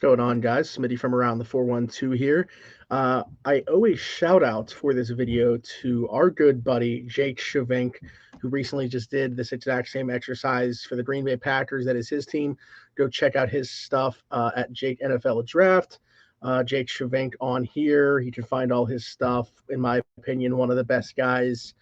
Going on, guys? Smitty from around the 412 here. I owe a shout out for this video to our good buddy Jake Shavink, who recently just did this exact same exercise for the Green Bay Packers. That is his team. Go check out his stuff at Jake NFL Draft. Jake Shavink on here. You can find all his stuff. In my opinion, one of the best guys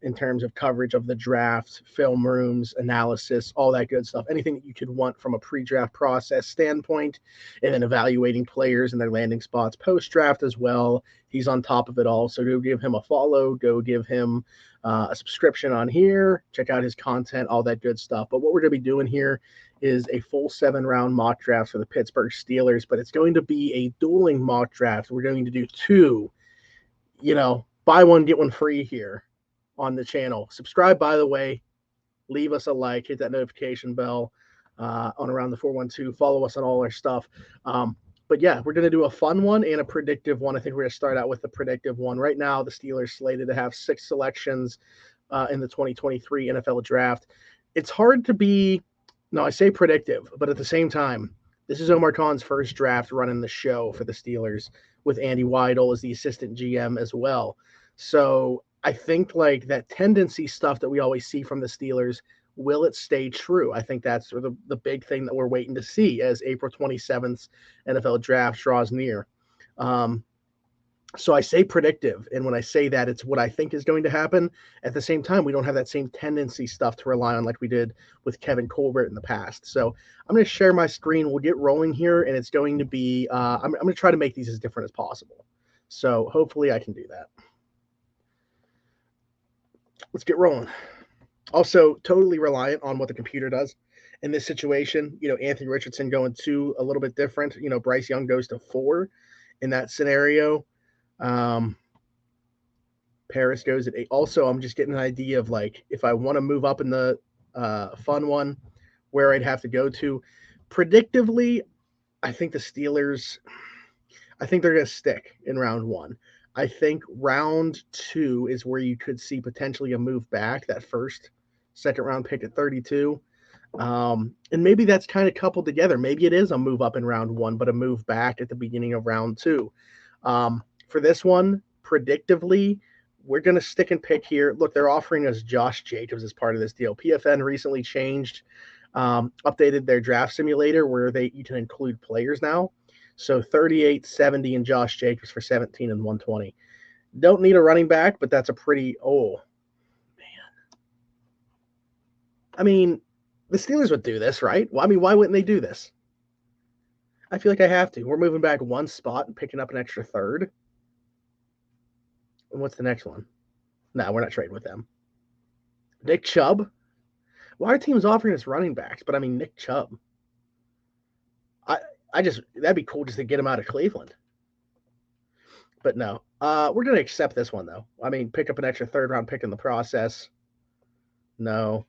in terms of coverage of the draft, film rooms, analysis, all that good stuff. Anything that you could want from a pre-draft process standpoint, and then evaluating players and their landing spots post-draft as well. He's on top of it all. So go give him a follow. Go give him a subscription on here. Check out his content, all that good stuff. But what we're going to be doing here is a full 7-round mock draft for the Pittsburgh Steelers, but it's going to be a dueling mock draft. We're going to do two, buy one, get one free here on the channel. Subscribe, by the way. Leave us a like. Hit that notification bell on Around the 412. Follow us on all our stuff. But yeah, we're going to do a fun one and a predictive one. I think we're going to start out with the predictive one. Right now, the Steelers slated to have 6 selections in the 2023 NFL Draft. It's hard to be, I say predictive, but at the same time, this is Omar Khan's first draft running the show for the Steelers with Andy Weidl as the assistant GM as well. So I think like that tendency stuff that we always see from the Steelers, will it stay true? I think that's the big thing that we're waiting to see as April 27th NFL draft draws near. So I say predictive, and when I say that, it's what I think is going to happen. At the same time, we don't have that same tendency stuff to rely on like we did with Kevin Colbert in the past. So I'm going to share my screen. We'll get rolling here, and it's going to be I'm going to try to make these as different as possible. So hopefully I can do that. Let's get rolling. Also, totally reliant on what the computer does in this situation. Anthony Richardson going 2, a little bit different. Bryce Young goes to 4 in that scenario. Paris goes at 8. Also, I'm just getting an idea of like if I want to move up in the fun one, where I'd have to go to. Predictively, I think the Steelers, I think they're going to stick in round 1. I think round 2 is where you could see potentially a move back, that second round pick at 32. And maybe that's kind of coupled together. Maybe it is a move up in round 1, but a move back at the beginning of round 2. For this one, predictively, we're going to stick and pick here. Look, they're offering us Josh Jacobs as part of this deal. PFN recently changed, updated their draft simulator where you can include players now. So 38, 70, and Josh Jacobs for 17 and 120. Don't need a running back, but that's a pretty, man. I mean, the Steelers would do this, right? Well, I mean, why wouldn't they do this? I feel like I have to. We're moving back 1 spot and picking up an extra 3rd. And what's the next one? No, we're not trading with them. Nick Chubb? Why are teams offering us running backs? But I mean, Nick Chubb. That'd be cool just to get him out of Cleveland. But no, we're going to accept this one, though. I mean, pick up an extra 3rd-round pick in the process. No.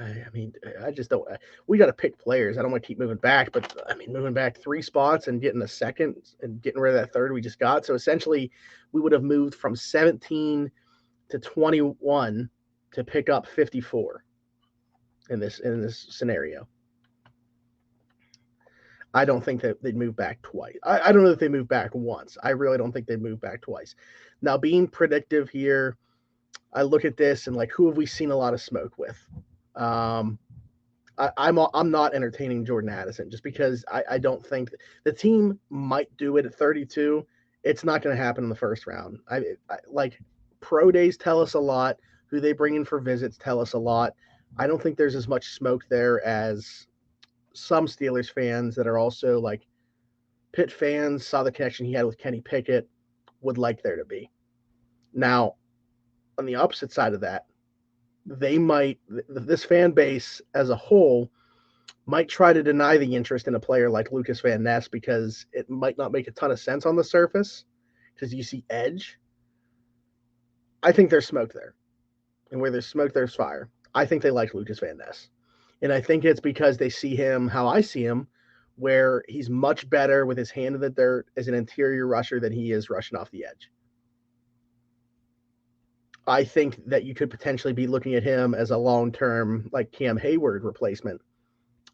I mean, I just don't. We got to pick players. I don't want to keep moving back, but I mean, moving back 3 spots and getting a 2nd and getting rid of that 3rd we just got. So essentially, we would have moved from 17 to 21 to pick up 54 in this scenario. I don't think that they'd move back twice. I don't know if they move back once. I really don't think they'd move back twice. Now, being predictive here, I look at this and like, who have we seen a lot of smoke with? I'm not entertaining Jordan Addison just because I don't think the team might do it at 32. It's not going to happen in the 1st round. I like pro days tell us a lot. Who they bring in for visits tell us a lot. I don't think there's as much smoke there as some Steelers fans that are also like Pitt fans, saw the connection he had with Kenny Pickett, would like there to be. Now, on the opposite side of that, this fan base as a whole might try to deny the interest in a player like Lucas Van Ness because it might not make a ton of sense on the surface because you see edge. I think there's smoke there. And where there's smoke, there's fire. I think they like Lucas Van Ness. And I think it's because they see him how I see him, where he's much better with his hand in the dirt as an interior rusher than he is rushing off the edge. I think that you could potentially be looking at him as a long-term, like Cam Hayward replacement,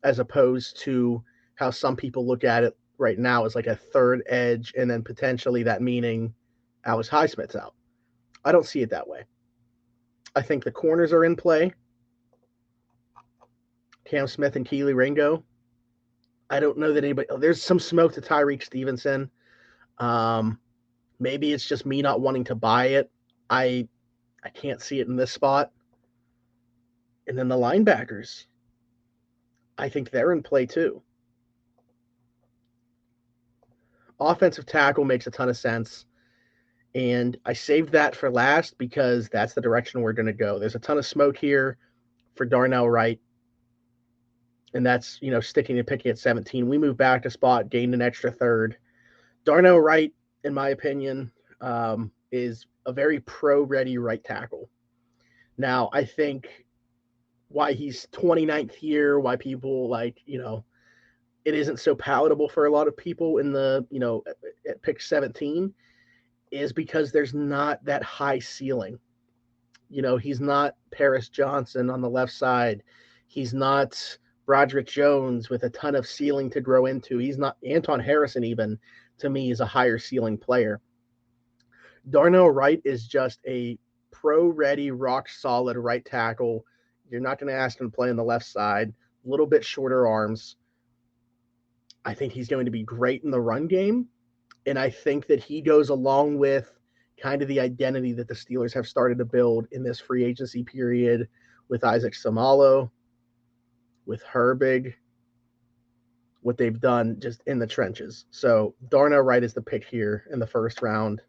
as opposed to how some people look at it right now as like a third edge, and then potentially that meaning Alex Highsmith's out. I don't see it that way. I think the corners are in play. Cam Smith and Keely Ringo. I don't know that anybody. There's some smoke to Tyreek Stevenson. Maybe it's just me not wanting to buy it. I can't see it in this spot. And then the linebackers, I think they're in play too. Offensive tackle makes a ton of sense. And I saved that for last because that's the direction we're going to go. There's a ton of smoke here for Darnell Wright. And that's, sticking and picking at 17. We move back a spot, gained an extra third. Darnell Wright, in my opinion, is a very pro-ready right tackle. Now, I think why he's 29th year, why people it isn't so palatable for a lot of people in the, at pick 17 is because there's not that high ceiling. He's not Paris Johnson on the left side. He's not Broderick Jones with a ton of ceiling to grow into. He's not Anton Harrison, even to me, is a higher ceiling player. Darnell Wright is just a pro-ready, rock-solid right tackle. You're not going to ask him to play on the left side. A little bit shorter arms. I think he's going to be great in the run game, and I think that he goes along with kind of the identity that the Steelers have started to build in this free agency period with Isaac Seumalo, with Herbig, what they've done just in the trenches. So Darnell Wright is the pick here in the first round.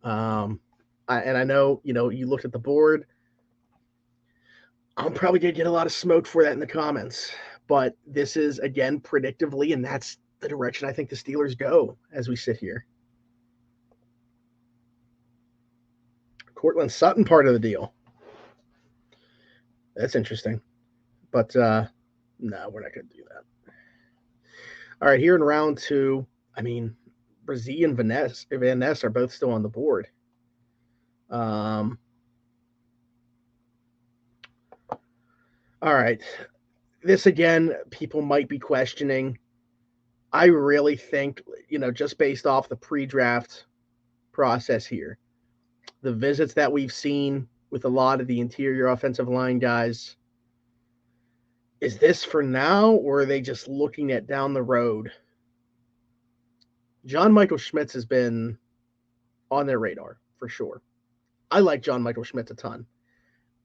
And I know, you looked at the board. I'm probably going to get a lot of smoke for that in the comments. But this is, again, predictively, and that's the direction I think the Steelers go as we sit here. Cortland Sutton part of the deal. That's interesting. But no, we're not going to do that. All right, here in round 2, Brzee and Van Ness are both still on the board. All right. This, again, people might be questioning. I really think, just based off the pre-draft process here, the visits that we've seen with a lot of the interior offensive line guys, is this for now, or are they just looking at down the road? John Michael Schmitz has been on their radar, for sure. I like John Michael Schmitz a ton.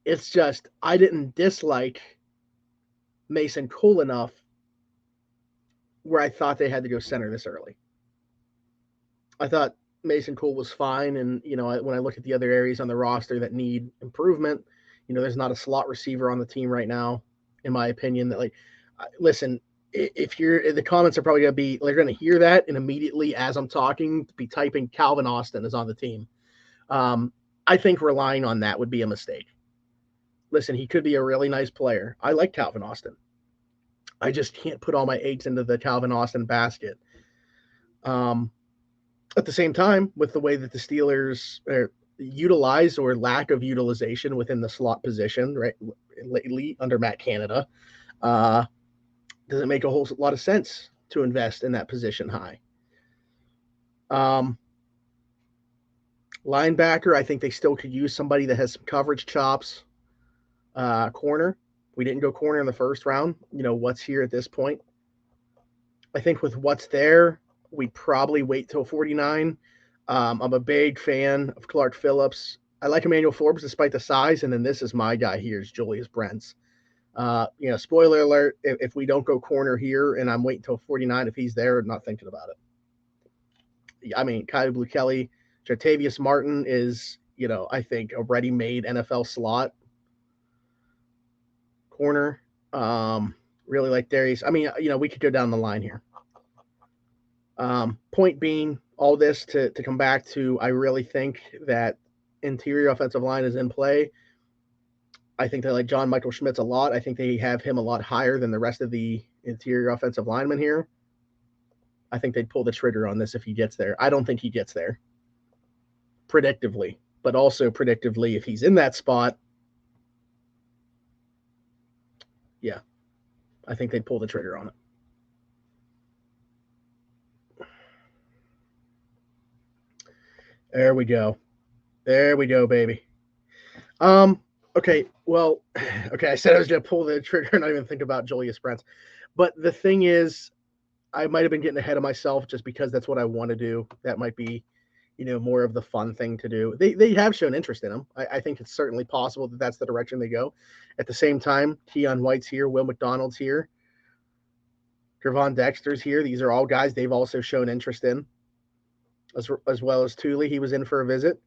It's just I didn't dislike Mason Cole enough where I thought they had to go center this early. I thought Mason Cole was fine, and when I look at the other areas on the roster that need improvement, there's not a slot receiver on the team right now, in my opinion. That listen, if you're the comments are probably going to be, they're going to hear that, and immediately as I'm talking, be typing Calvin Austin is on the team. I think relying on that would be a mistake. Listen, he could be a really nice player. I like Calvin Austin. I just can't put all my eggs into the Calvin Austin basket. At the same time, with the way that the Steelers utilize or lack of utilization within the slot position, right, lately under Matt Canada, doesn't make a whole lot of sense to invest in that position high. Linebacker, I think they still could use somebody that has some coverage chops. Corner, we didn't go corner in the first round. What's here at this point? I think with what's there, we probably wait till 49. I'm a big fan of Clark Phillips. I like Emmanuel Forbes despite the size, and then this is my guy here is Julius Brents. Spoiler alert, if we don't go corner here and I'm waiting till 49, if he's there, I'm not thinking about it. Kyle Blue Kelly, Jartavius Martin is, I think a ready-made NFL slot corner. Really like Darius. We could go down the line here. Point being, all this to come back to, I really think that interior offensive line is in play. I think they like John Michael Schmitz a lot. I think they have him a lot higher than the rest of the interior offensive linemen here. I think they'd pull the trigger on this if he gets there. I don't think he gets there predictively, but also predictively, if he's in that spot, yeah, I think they'd pull the trigger on it. There we go. There we go, baby. Okay, well, okay, I said I was going to pull the trigger and not even think about Julius Brents. But the thing is, I might have been getting ahead of myself just because that's what I want to do. That might be, more of the fun thing to do. They have shown interest in him. I think it's certainly possible that that's the direction they go. At the same time, Keon White's here, Will McDonald's here, Gervon Dexter's here. These are all guys they've also shown interest in, as well as Thule. He was in for a visit.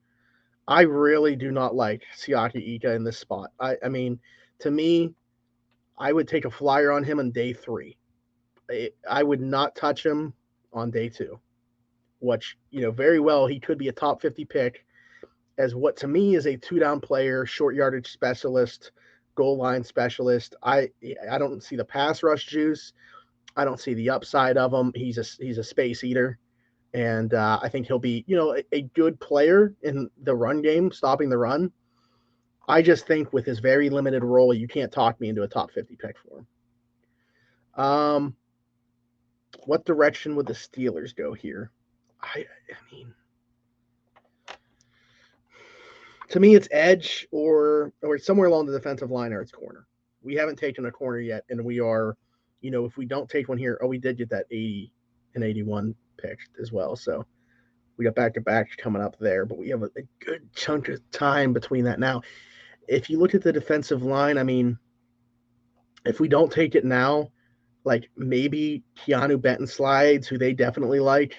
I really do not like Siaki Ika in this spot. I mean, to me, I would take a flyer on him on day 3. I would not touch him on day 2, which, very well he could be a top 50 pick as what to me is a 2-down player, short yardage specialist, goal line specialist. I don't see the pass rush juice. I don't see the upside of him. He's a space eater. And I think he'll be, a good player in the run game, stopping the run. I just think with his very limited role, you can't talk me into a top 50 pick for him. What direction would the Steelers go here? I mean, to me, it's edge or somewhere along the defensive line or it's corner. We haven't taken a corner yet, and we are, if we don't take one here, we did get that 80 and 81 picked as well. So we got back-to-back coming up there, but we have a good chunk of time between that now. If you look at the defensive line, I mean, if we don't take it now, like maybe Keanu Benton slides, who they definitely like.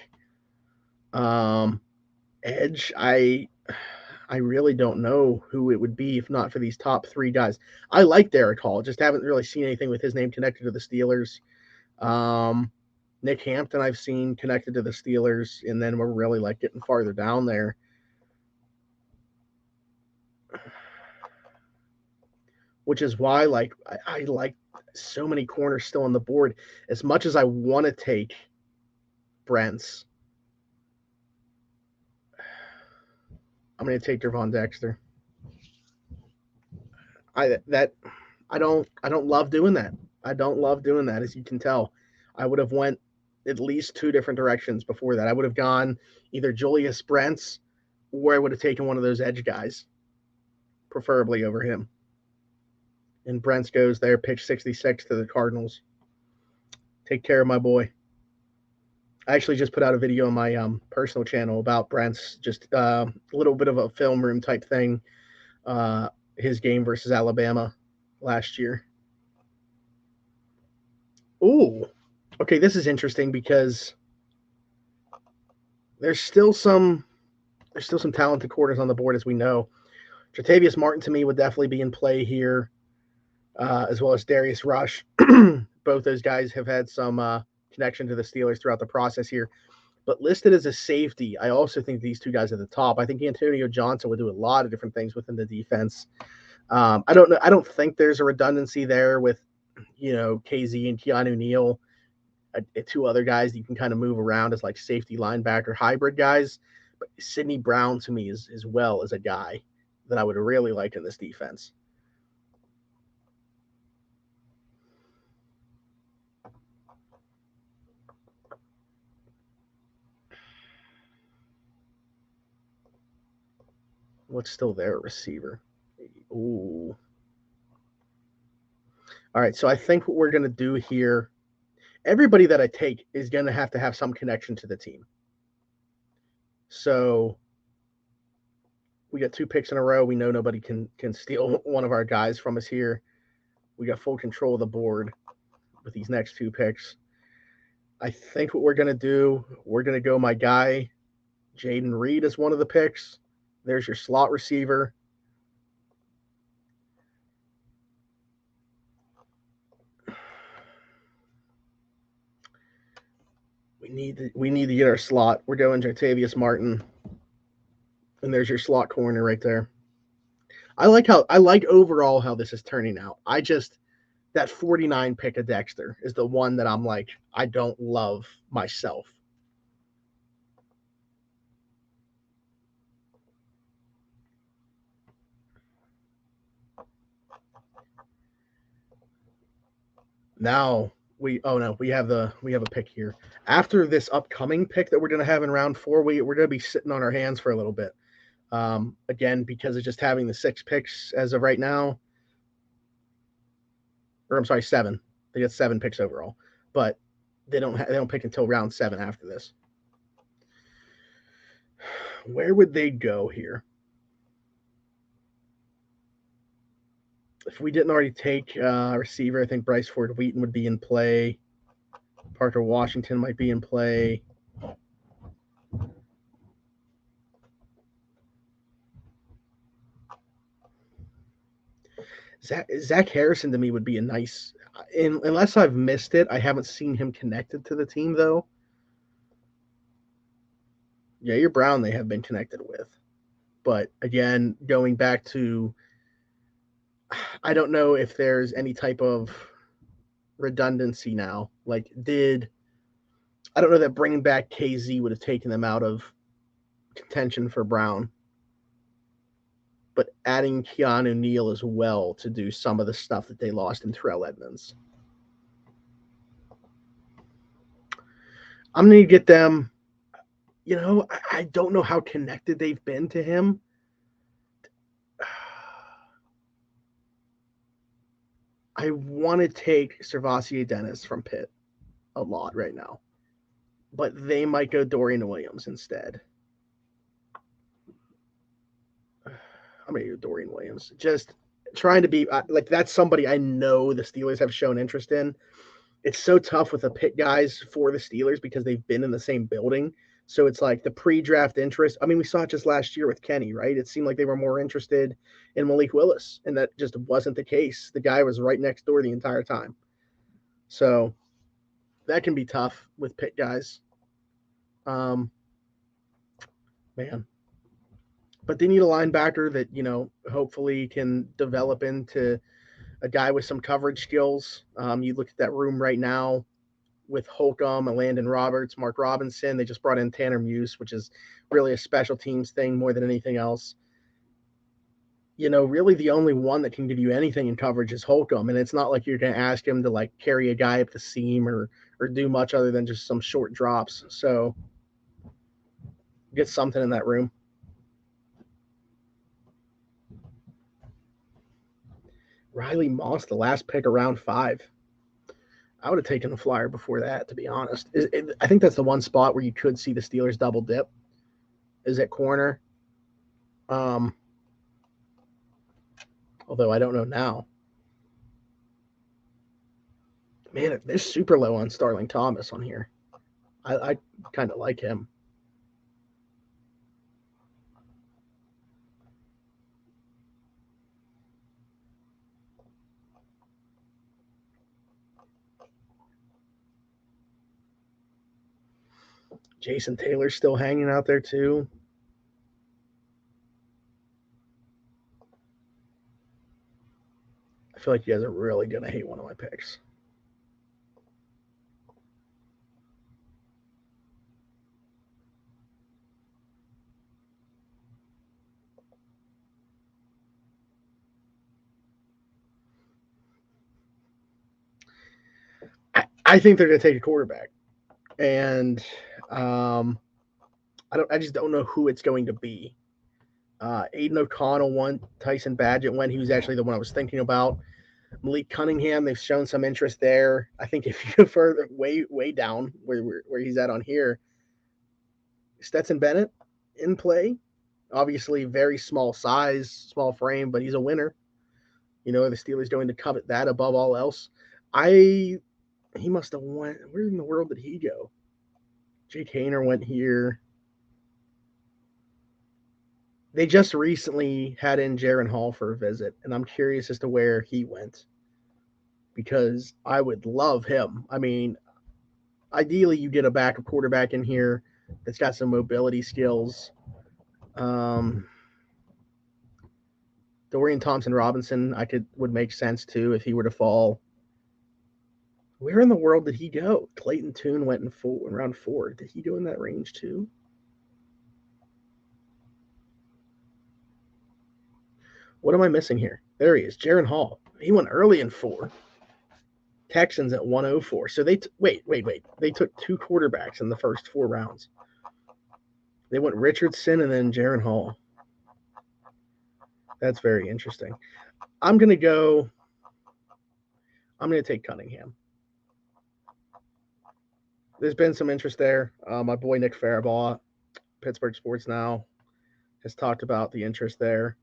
Edge, I really don't know who it would be if not for these top 3 guys. I like Derek Hall, just haven't really seen anything with his name connected to the Steelers. Nick Hampton I've seen connected to the Steelers, and then we're really like getting farther down there. Which is why I like so many corners still on the board. As much as I want to take Brents, I'm going to take Gervon Dexter. I don't love doing that. I don't love doing that, as you can tell. I would have went at least 2 different directions before that. I would have gone either Julius Brents, or I would have taken one of those edge guys, preferably over him. And Brents goes there, pitch 66 to the Cardinals. Take care of my boy. I actually just put out a video on my personal channel about Brent's, just a little bit of a film room type thing. His game versus Alabama last year. Ooh, okay, this is interesting because there's still some talented corners on the board, as we know. Tre'Tavious Martin to me would definitely be in play here, as well as Darius Rush. Both those guys have had some connection to the Steelers throughout the process here. But listed as a safety, I also think these 2 guys at the top. I think Antonio Johnson would do a lot of different things within the defense. I don't know. I don't think there's a redundancy there with, KZ and Keanu Neal, 2 other guys that you can kind of move around as like safety linebacker hybrid guys. But Sidney Brown to me is as well as a guy that I would really like in this defense. What's still there? Receiver. Ooh. All right, so I think what we're going to do here, everybody that I take is going to have some connection to the team. So we got 2 picks in a row. We know nobody can steal one of our guys from us here. We got full control of the board with these next 2 picks. I think what we're going to do, we're going to go my guy, Jaden Reed, as one of the picks. There's your slot receiver. We need to get our slot. We're going Tre'Tavious Martin, and there's your slot corner right there. I like overall how this is turning out. That 49 pick of Dexter is the one that I'm like, I don't love myself. Now we have a pick here. After this upcoming pick that we're gonna have in round 4, we're gonna be sitting on our hands for a little bit. Again, because of just having the 6 picks as of right now, or I'm sorry, 7. They get 7 picks overall, but they don't pick until round 7 after this. Where would they go here? If we didn't already take a receiver, I think Bryce Ford Wheaton would be in play. Parker Washington might be in play. Zach Harrison to me would be a nice, unless I've missed it. I haven't seen him connected to the team though. Yair Brown they have been connected with, but again, going back to, I don't know if there's any type of redundancy now. Like, I don't know that bringing back KZ would have taken them out of contention for Brown, but adding Keanu Neal as well to do some of the stuff that they lost in Terrell Edmonds. I'm going to get them. I don't know how connected they've been to him. I want to take Servassier Dennis from Pitt a lot right now, but they might go Dorian Williams instead. I'm going to go Dorian Williams. Just trying to be like, that's somebody I know the Steelers have shown interest in. It's so tough with the Pitt guys for the Steelers because they've been in the same building. So it's like the pre-draft interest. I mean, we saw it just last year with Kenny, right? It seemed like they were more interested in Malik Willis, and that just wasn't the case. The guy was right next door the entire time. So that can be tough with Pitt guys. Man. But they need a linebacker that, hopefully can develop into a guy with some coverage skills. You look at that room right now with Holcomb, Landon Roberts, Mark Robinson. They just brought in Tanner Muse, which is really a special teams thing more than anything else. Really the only one that can give you anything in coverage is Holcomb, and it's not like you're going to ask him to like carry a guy up the seam or do much other than just some short drops. So get something in that room. Riley Moss, the last pick around 5. I would have taken a flyer before that, to be honest. I think that's the one spot where you could see the Steelers double dip, is at corner. Although I don't know now. Man, they're super low on Starling Thomas on here. I kind of like him. Jason Taylor's still hanging out there too. I feel like you guys are really going to hate one of my picks. I think they're going to take a quarterback, and I just don't know who it's going to be. Aiden O'Connell went. Tyson Badgett went. He was actually the one I was thinking about. Malik Cunningham, they've shown some interest there. I think if you go further, way down where he's at on here, Stetson Bennett in play. Obviously, very small size, small frame, but he's a winner. The Steelers going to covet that above all else. He must have went. Where in the world did he go? Jake Hayner went here. They just recently had in Jaron Hall for a visit, and I'm curious as to where he went because I would love him. I mean, ideally, you get a backup quarterback in here that's got some mobility skills. Dorian Thompson Robinson, would make sense too if he were to fall. Where in the world did he go? Clayton Tune went in round 4. Did he go in that range too? What am I missing here? There he is, Jaron Hall. He went early in 4. Texans at 104. So they wait. They took 2 quarterbacks in the first 4 rounds. They went Richardson and then Jaron Hall. That's very interesting. I'm going to take Cunningham. There's been some interest there. My boy Nick Faribault, Pittsburgh Sports Now, has talked about the interest there.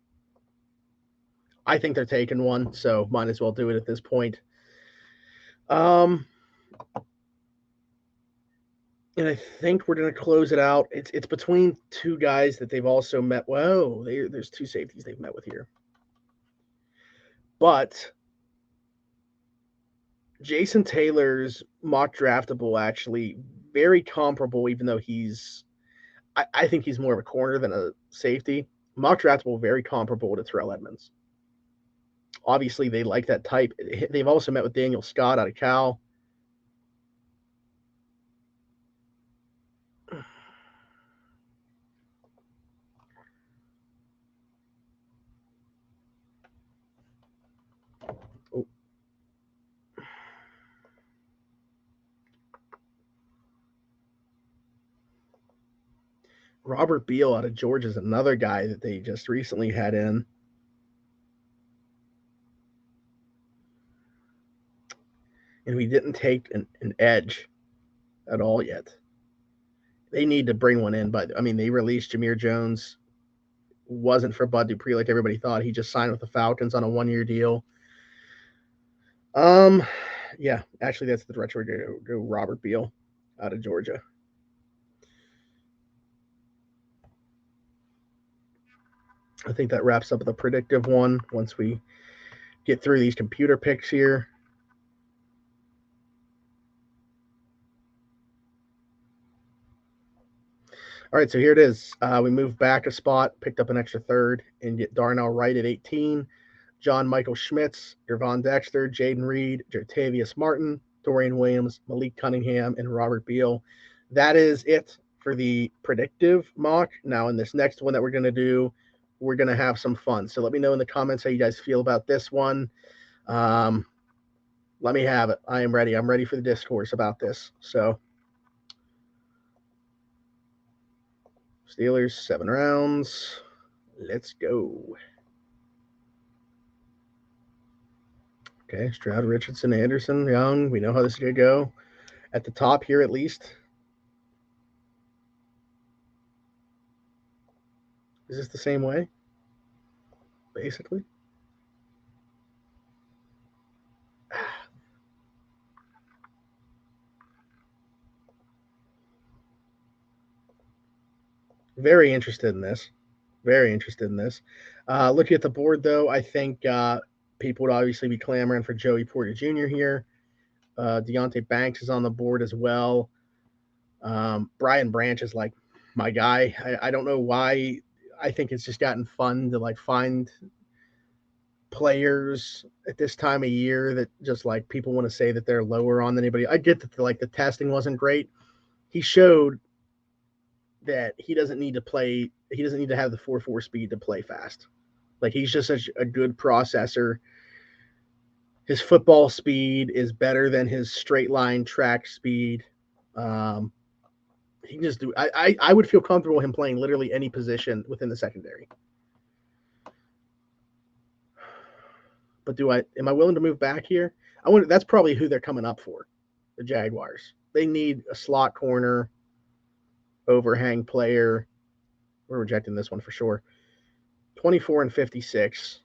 I think they're taking one, so might as well do it at this point. And I think we're going to close it out. It's between 2 guys that they've also met. Whoa, there's 2 safeties they've met with here. But Jason Taylor's mock draftable actually very comparable, even though I think he's more of a corner than a safety. Mock draftable very comparable to Terrell Edmunds. Obviously, they like that type. They've also met with Daniel Scott out of Cal. Oh. Robert Beal out of Georgia is another guy that they just recently had in. And we didn't take an edge at all yet. They need to bring one in, but I mean, they released Jameer Jones. Wasn't for Bud Dupree like everybody thought. He just signed with the Falcons on a 1-year deal. Yeah, actually, that's the direction we're going to go. Robert Beal out of Georgia. I think that wraps up the predictive one once we get through these computer picks here. All right, so here it is. We moved back a spot, picked up an extra third, and get Darnell Wright at 18, John Michael Schmitz, Irvon Dexter, Jaden Reed, Jertavius Martin, Dorian Williams, Malik Cunningham, and Robert Beal. That is it for the predictive mock. Now, in this next one that we're going to do, we're going to have some fun. So let me know in the comments how you guys feel about this one. Let me have it. I am ready. I'm ready for the discourse about this. So Steelers, 7 rounds. Let's go. Okay, Stroud, Richardson, Anderson, Young. We know how this is going to go. At the top here, at least. Is this the same way? Basically. Very interested in this. Very interested in this. Looking at the board, though, I think people would obviously be clamoring for Joey Porter Jr. here. Deonte Banks is on the board as well. Brian Branch is like my guy. I don't know why. I think it's just gotten fun to like find players at this time of year that just like people want to say that they're lower on than anybody. I get that the testing wasn't great. He showed that he doesn't need to play. He doesn't need to have the 4.4 speed to play fast. Like he's just such a good processor. His football speed is better than his straight line track speed. He can just do. I would feel comfortable him playing literally any position within the secondary. But am I willing to move back here? That's probably who they're coming up for, the Jaguars. They need a slot corner, overhang player. We're rejecting this one for sure. 24 and 56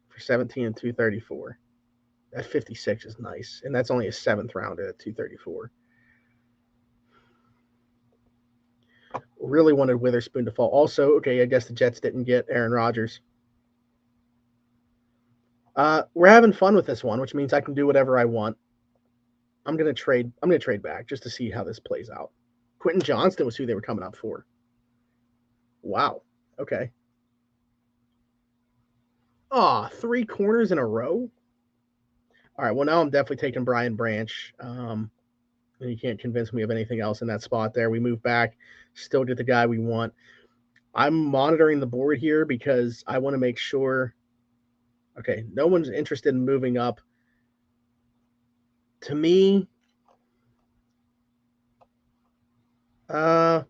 for 17 and 234. That 56 is nice, and that's only a 7th rounder at 234. Really wanted Witherspoon to fall. Also, okay, I guess the Jets didn't get Aaron Rodgers. We're having fun with this one, which means I can do whatever I want. I'm gonna trade back just to see how this plays out. Quentin Johnston was who they were coming up for. Wow. Okay. 3 corners in a row. All right. Well, now I'm definitely taking Brian Branch. And you can't convince me of anything else in that spot there. We move back, still get the guy we want. I'm monitoring the board here because I want to make sure. Okay, no one's interested in moving up to me, yeah,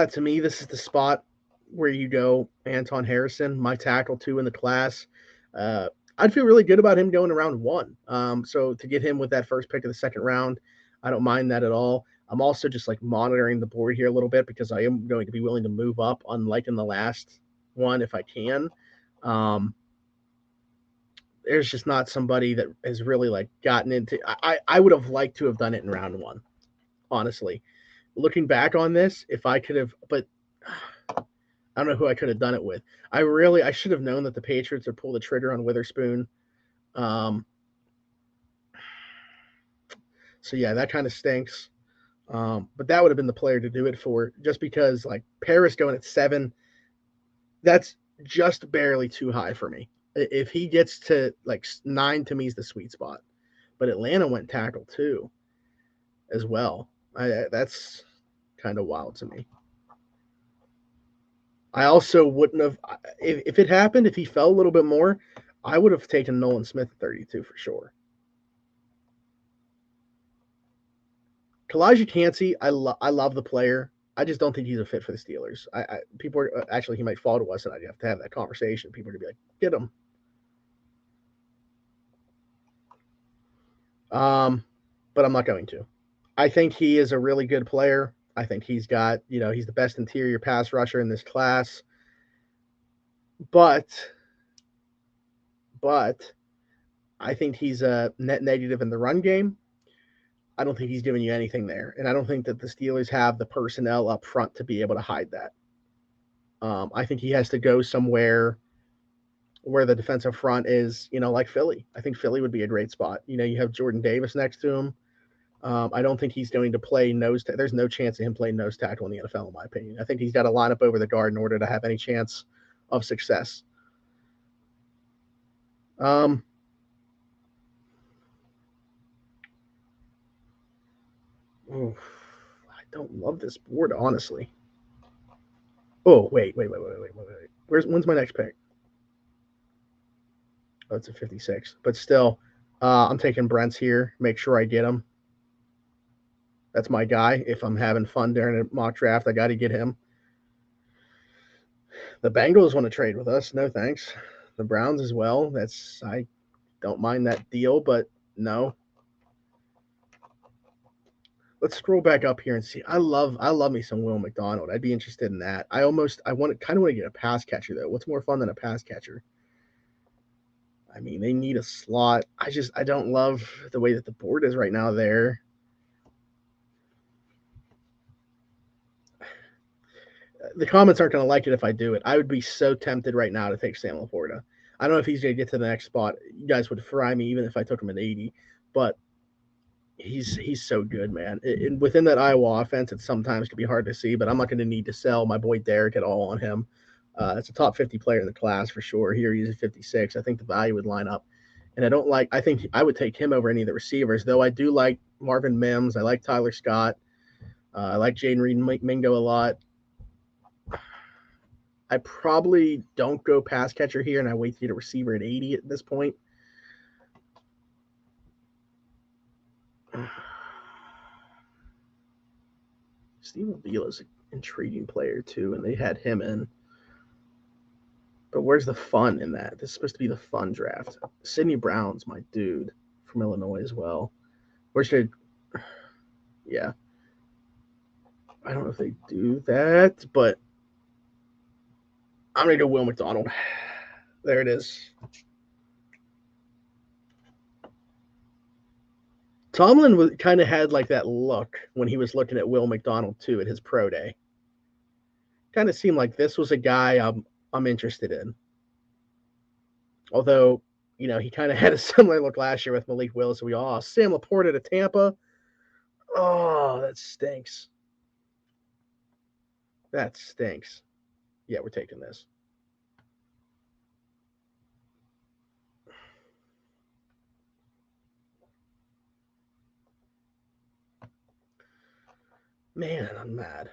to me, this is the spot where you go Anton Harrison, my tackle 2 in the class. Uh, I'd feel really good about him going to round 1. So to get him with that first pick of the second round, I don't mind that at all. I'm also just like monitoring the board here a little bit because I am going to be willing to move up, unlike in the last one, if I can. Um, there's just not somebody that has really like gotten into. I would have liked to have done it in round 1, honestly. Looking back on this, if I could have, but I don't know who I could have done it with. I should have known that the Patriots would pull the trigger on Witherspoon. Um, so yeah, that kind of stinks. But that would have been the player to do it for, just because like Paris going at 7, that's just barely too high for me. If he gets to like 9, to me is the sweet spot. But Atlanta went tackle 2 as well. That's kind of wild to me. I also wouldn't have, if it happened, if he fell a little bit more, I would have taken Nolan Smith at 32 for sure. Kalijah Cansey, I love the player. I just don't think he's a fit for the Steelers. People are actually, he might fall to us, and I'd have to have that conversation. People are gonna be like, get him. But I'm not going to. I think he is a really good player. I think he's got, he's the best interior pass rusher in this class. But I think he's a net negative in the run game. I don't think he's giving you anything there. And I don't think that the Steelers have the personnel up front to be able to hide that. I think he has to go somewhere where the defensive front is, like Philly. I think Philly would be a great spot. You have Jordan Davis next to him. I don't think he's going to play nose tackle. There's no chance of him playing nose tackle in the NFL, in my opinion. I think he's got to line up over the guard in order to have any chance of success. I don't love this board, honestly. Oh, wait. When's my next pick? Oh, it's a 56. But still, I'm taking Brent's here. Make sure I get him. That's my guy. If I'm having fun during a mock draft, I got to get him. The Bengals want to trade with us. No thanks. The Browns as well. I don't mind that deal, but no. Let's scroll back up here and see. I love me some Will McDonald. I'd be interested in that. I want to get a pass catcher though. What's more fun than a pass catcher? I mean, they need a slot. I don't love the way that the board is right now there. The comments aren't going to like it if I do it. I would be so tempted right now to take Sam Laporta. I don't know if he's going to get to the next spot. You guys would fry me even if I took him at 80, but he's so good, man. Within that Iowa offense, it sometimes can be hard to see, but I'm not going to need to sell my boy Derek at all on him. It's a top 50 player in the class for sure. Here he's at 56. I think the value would line up. And I think I would take him over any of the receivers, though I do like Marvin Mims. I like Tyler Scott. I like Jaden Reed Mingo a lot. I probably don't go pass catcher here, and I wait to get a receiver at 80 at this point. Steven Vila's an intriguing player, too, and they had him in. But where's the fun in that? This is supposed to be the fun draft. Sidney Brown's my dude from Illinois as well. Yeah. I don't know if they do that, but I'm going to go Will McDonald. There it is. Tomlin kind of had like that look when he was looking at Will McDonald too at his pro day. Kind of seemed like this was a guy I'm interested in. Although, he kind of had a similar look last year with Malik Willis. We all Sam Laporta to Tampa. Oh, that stinks. That stinks. Yeah, we're taking this. Man, I'm mad.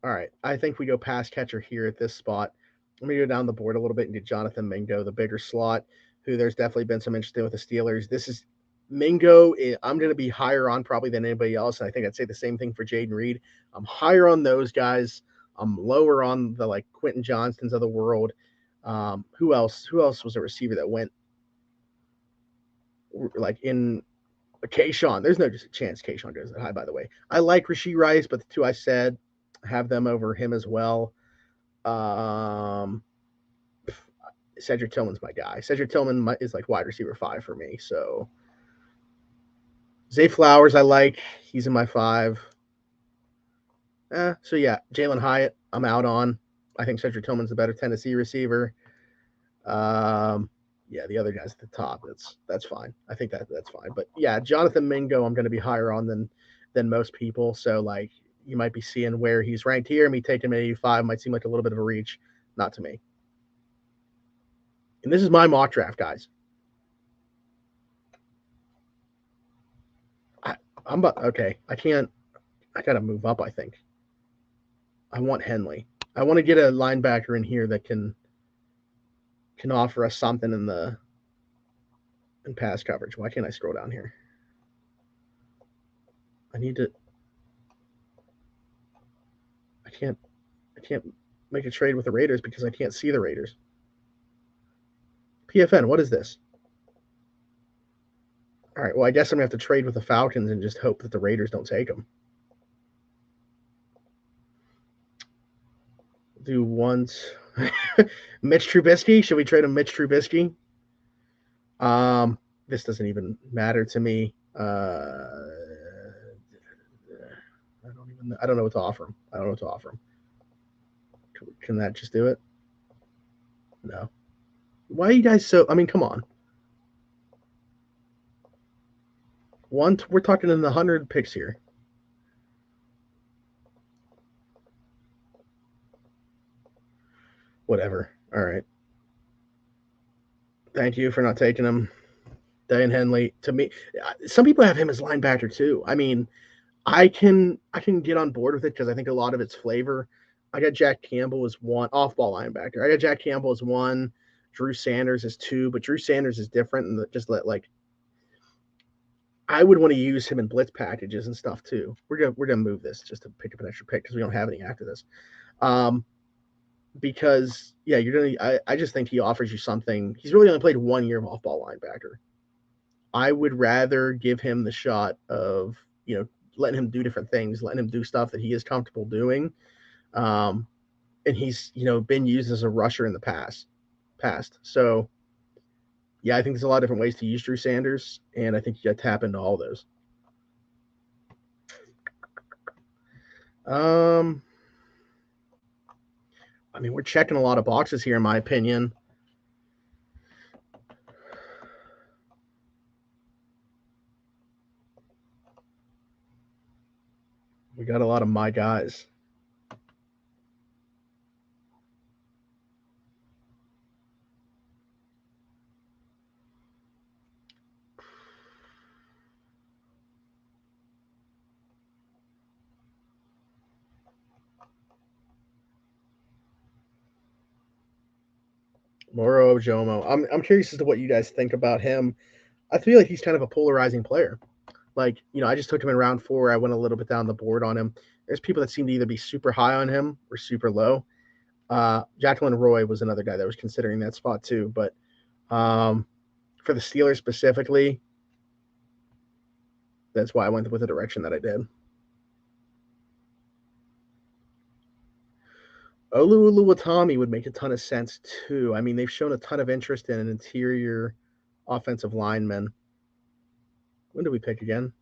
All right, I think we go pass catcher here at this spot. Let me go down the board a little bit and get Jonathan Mingo, the bigger slot, who there's definitely been some interest in with the Steelers. This is Mingo, I'm going to be higher on probably than anybody else. And I think I'd say the same thing for Jaden Reed. I'm higher on those guys. I'm lower on the like Quentin Johnstons of the world. Who else? Who else was a receiver that went like in Kayshawn? There's no chance Kayshawn goes that high, by the way. I like Rashee Rice, but the two I said, have them over him as well. Cedric Tillman's my guy. Cedric Tillman is like wide receiver 5 for me. So Zay Flowers, I like. He's in my 5. So yeah, Jalen Hyatt, I'm out on. I think Cedric Tillman's the better Tennessee receiver. Yeah, the other guys at the top, that's fine. I think that's fine. But yeah, Jonathan Mingo, I'm going to be higher on than most people. So like, you might be seeing where he's ranked here. Me taking him at 85 might seem like a little bit of a reach. Not to me. And this is my mock draft, guys. I'm about okay. I got to move up. I think I want Henley. I want to get a linebacker in here that can offer us something in pass coverage. Why can't I scroll down here? I can't make a trade with the Raiders because I can't see the Raiders. PFN, what is this? All right, well, I guess I'm going to have to trade with the Falcons and just hope that the Raiders don't take them. Do once. Mitch Trubisky? Should we trade him Mitch Trubisky? This doesn't even matter to me. I don't know what to offer him. I don't know what to offer him. Can that just do it? No. Why are you guys so? I mean, come on. We're talking in the 100 picks here. Whatever. All right. Thank you for not taking him. Diane Henley. To me, some people have him as linebacker too. I mean, I can get on board with it because I think a lot of it's flavor. I got Jack Campbell as 1 off-ball linebacker. I got Jack Campbell as 1, Drew Sanders as 2, but Drew Sanders is different and just like I would want to use him in blitz packages and stuff too. We're gonna move this just to pick up an extra pick because we don't have any after this. Because yeah, I just think he offers you something. He's really only played 1 year of off-ball linebacker. I would rather give him the shot of letting him do different things, letting him do stuff that he is comfortable doing. And he's been used as a rusher in the past. So yeah, I think there's a lot of different ways to use Drew Sanders, and I think you got to tap into all those. I mean, we're checking a lot of boxes here, in my opinion. We got a lot of my guys. Moro Ojomo. I'm curious as to what you guys think about him. I feel like he's kind of a polarizing player. Like, I just took him in round 4. I went a little bit down the board on him. There's people that seem to either be super high on him or super low. Jacqueline Roy was another guy that was considering that spot too. But for the Steelers specifically, that's why I went with the direction that I did. Oluwatimi would make a ton of sense too. I mean, they've shown a ton of interest in an interior offensive lineman. When do we pick again?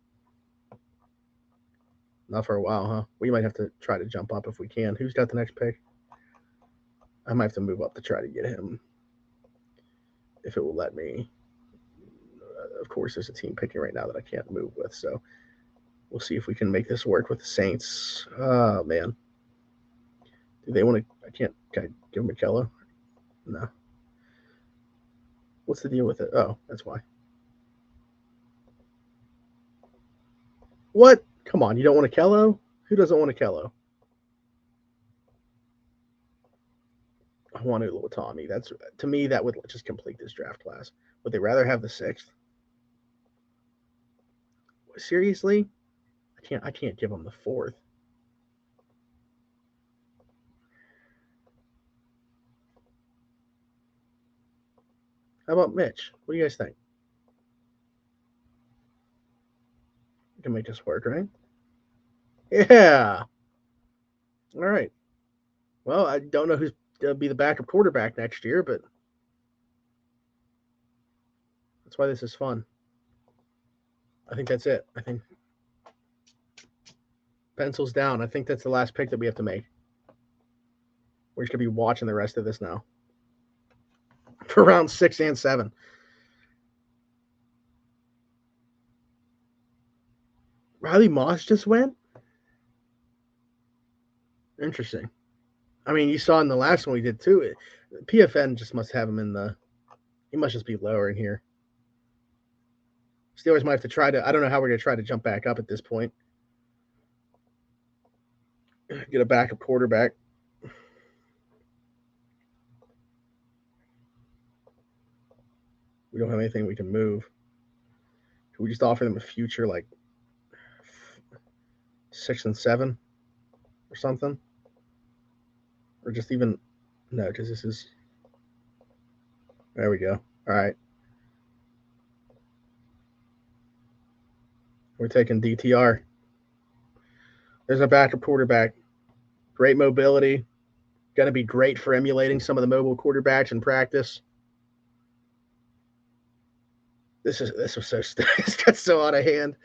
Not for a while, huh? We might have to try to jump up if we can. Who's got the next pick? I might have to move up to try to get him if it will let me. Of course, there's a team picking right now that I can't move with, so we'll see if we can make this work with the Saints. Oh, man. Do they want to? Can I give him McKellar? No. What's the deal with it? Oh, that's why. What? Come on, you don't want a Kello? Who doesn't want a Kello? I want Oluwatimi. That's, to me, that would just complete this draft class. Would they rather have the 6th? Seriously? I can't give him the 4th. How about Mitch? What do you guys think? We can make this work, right? Yeah. All right. Well, I don't know who's going to be the backup quarterback next year, but that's why this is fun. I think that's it. I think pencils down. I think that's the last pick that we have to make. We're just going to be watching the rest of this now for round 6 and 7. Riley Moss just went? Interesting. I mean, you saw in the last one we did too. PFN just must have him in the. He must just be lower in here. Steelers might have to try to. I don't know how we're going to try to jump back up at this point. Get a backup quarterback. We don't have anything we can move. Can we just offer them a future like 6 and 7 or something? Or just even. No, because this is. There we go. All right. We're taking DTR. There's a backup quarterback. Great mobility. Going to be great for emulating some of the mobile quarterbacks in practice. This was so this got so out of hand.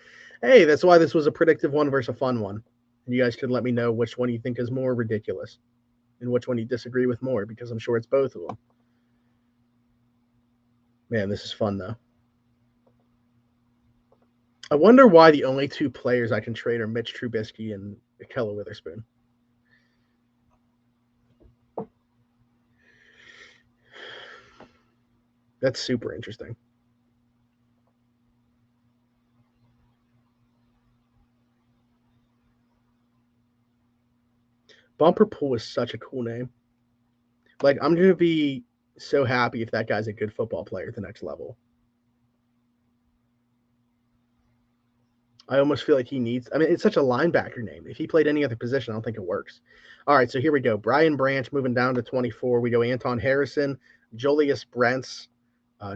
Hey, that's why this was a predictive one versus a fun one. And you guys can let me know which one you think is more ridiculous and which one you disagree with more, because I'm sure it's both of them. Man, this is fun though. I wonder why the only 2 players I can trade are Mitch Trubisky and Ahkello Witherspoon. That's super interesting. Bumper Pool is such a cool name. Like, I'm going to be so happy if that guy's a good football player at the next level. I almost feel like he needs. I mean, it's such a linebacker name. If he played any other position, I don't think it works. All right, so here we go. Brian Branch moving down to 24. We go Anton Harrison, Julius Brents.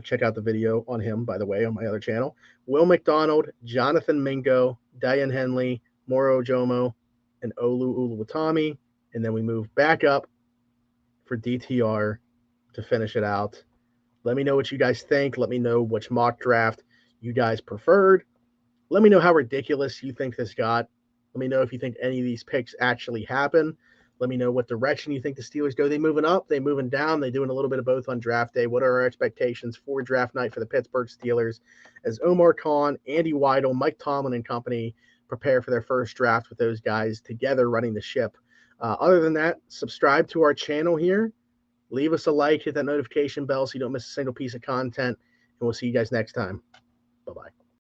Check out the video on him, by the way, on my other channel. Will McDonald, Jonathan Mingo, Diane Henley, Moro Jomo, and Olu Uluwatami. And then we move back up for DTR to finish it out. Let me know what you guys think. Let me know which mock draft you guys preferred. Let me know how ridiculous you think this got. Let me know if you think any of these picks actually happen. Let me know what direction you think the Steelers go. They moving up? They moving down? They doing a little bit of both on draft day? What are our expectations for draft night for the Pittsburgh Steelers as Omar Khan, Andy Weidl, Mike Tomlin and company prepare for their first draft with those guys together running the ship? Other than that, subscribe to our channel here. Leave us a like, hit that notification bell so you don't miss a single piece of content, and we'll see you guys next time. Bye-bye.